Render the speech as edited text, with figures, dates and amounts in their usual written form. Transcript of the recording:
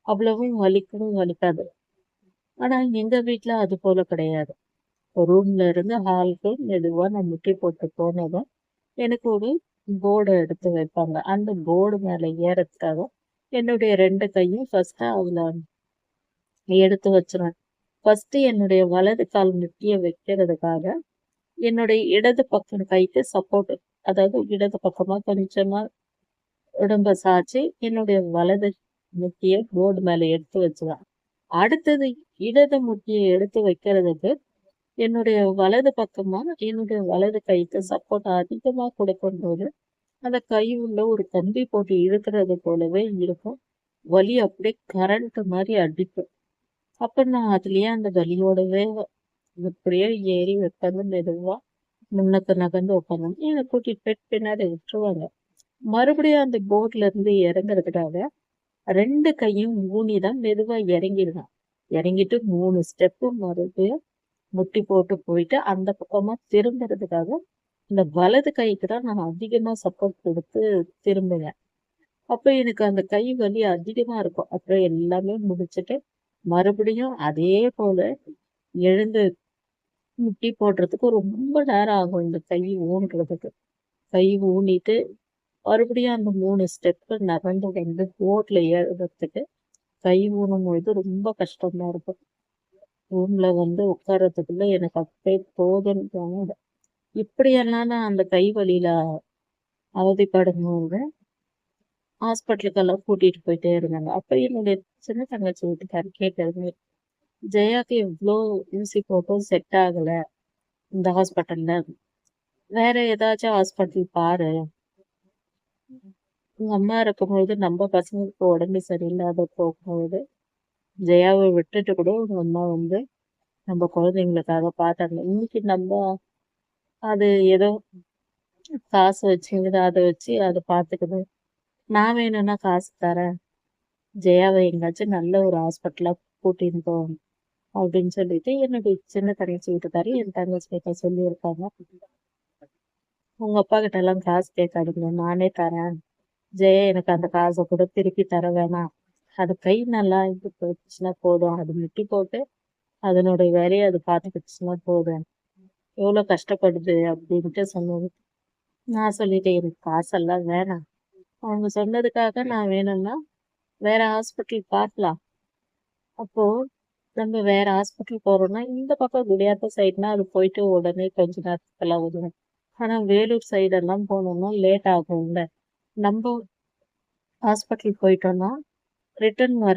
அவ்வளவும் வலிக்கவும் வலிக்காது. ஆனா எங்க வீட்ல அது போல கிடையாது. ரூம்ல இருந்து ஹாலுக்கு மெதுவா நான் முட்டி போட்டு போனதும், எனக்கு ஒரு போர்ட எடுத்து வைப்பாங்க. அந்த போர்டு மேல ஏறதுக்காக என்னுடைய 2 கையும் ஃபர்ஸ்ட்டு அதுல எடுத்து வச்சுருவேன். ஃபர்ஸ்ட்டு என்னுடைய வலது கால் முட்டிய வைக்கிறதுக்காக, என்னுடைய இடது பக்கம் கைக்கு சப்போர்ட் அதாவது இடது பக்கமா கொஞ்சமா உடம்ப சாய்ச்சு, என்னுடைய வலது முட்டிய போர்டு மேல எடுத்து வச்சுருவேன். அடுத்தது இடது முட்டிய எடுத்து வைக்கிறதுக்கு, என்னுடைய வலது பக்கமா என்னுடைய வலது கைக்கு சப்போர்ட் அதிகமா கொடுக்கும்போது, அந்த கை உள்ள ஒரு கம்பி போட்டு இழுக்கிறது போலவே இருக்கும். வலி அப்படியே கரண்ட் மாரி அடிக்கும். அப்ப நான் அதிலேயே அந்த வலியோடவே அப்படியே ஏறி உட்காந்து மெதுவா முன்னுக்கு நகர்ந்து உட்காந்தோனே, என்ன கூட்டிட்டு போயிட்டு பின்னாடி விட்டுருவாங்க. மறுபடியும் அந்த போட்ல இருந்து இறங்குறதுக்காக 2 கையும் ஊனி தான் மெதுவா இறங்கிருவேன். இறங்கிட்டு 3 ஸ்டெப்பு மறுபடியும் முட்டி போட்டு போயிட்டு, அந்த பக்கமா திரும்புறதுக்காக, இந்த வலது கைக்கு தான் நான் அதிகமா சப்போர்ட் குடுத்து திரும்புவேன். அப்ப எனக்கு அந்த கை வலி அதிகமா இருக்கும். அப்புறம் எல்லாமே முடிச்சுட்டு, மறுபடியும் அதே போல எழுந்து முட்டி போடுறதுக்கு ரொம்ப நேரம் ஆகும் இந்த கை ஊன்றதுக்கு. கை ஊனிட்டு, மறுபடியும் அந்த 3 ஸ்டெப்பு நகர்ந்து வந்து போட்ல ஏறுறதுக்கு கை ஊனும்பொழுது ரொம்ப கஷ்டமா இருக்கும். ரூம்ல வந்து உட்கார்றதுக்குள்ள எனக்கு அப்படியே போதும்ன்னு தோணும். இப்படியெல்லாம் நான் அந்த கை வலியில அவதிப்படும்போது, ஹாஸ்பிட்டலுக்கெல்லாம் கூட்டிட்டு போயிட்டே இருந்தாங்க. அப்ப என்னுடைய சின்ன தங்கச்சி வீட்டுக்காரர் கேட்டாரு, "ஜெயாக்கு எவ்ளோ ஊசி போட்டும் செட் ஆகல இந்த ஹாஸ்பிட்டல்ல. வேற ஏதாச்சும் ஹாஸ்பிட்டல் பாரு. உங்க அம்மா இருக்கும்போது நம்ம பசங்களுக்கு உடம்பு சரியில்லாத போகும்போது, ஜெயாவ விட்டுட்டு கூட உங்க அம்மா வந்து நம்ம குழந்தைங்களுக்காக பார்த்தாங்க. இன்னைக்கு நம்ம அது ஏதோ காசு வச்சு அத வச்சு அத பார்த்துக்குது. நான் வேணும்னா காசு தரேன். ஜெயாவ எங்கேயாச்சும் நல்ல ஒரு ஹாஸ்பிட்டலா கூட்டின்னு போ." அப்படின்னு சொல்லிட்டு என்னுடைய சின்ன தங்கச்சி வீட்டுக்காரர் என் தங்கச்சி கிட்ட சொல்லியிருக்காங்க. "உங்க அப்பா கிட்டலாம் காசு கேட்காதீங்க. நானே தரேன். ஜெயா எனக்கு அந்த காச கூட திருப்பி தர வேணாம். அது கை நல்லா இது போச்சுன்னா போதும். அது முட்டி போட்டு அதனுடைய வேலைய அது பார்த்துக்கிச்சுன்னா போதும். எவ்வளோ கஷ்டப்படுது." அப்படின்ட்டு சொன்னது. நான் சொல்லிட்டேன், "எனக்கு காசெல்லாம் வேணாம். அவங்க சொன்னதுக்காக நான் வேணும்னா வேற ஹாஸ்பிட்டல் பார்க்கலாம். அப்போ நம்ம வேற ஹாஸ்பிட்டல் போறோம்னா, இந்த பக்கம் குடியாத்த சைடுனா அது போயிட்டு உடனே கொஞ்ச நேரத்துக்கெல்லாம் வந்துரும். ஆனா வேலூர் சைடெல்லாம் போனோம்னா லேட் ஆகும்ல. நம்ப ஹாஸ்பிட்டல் போயிட்டோம்னா, ரிட்டர்ன் வர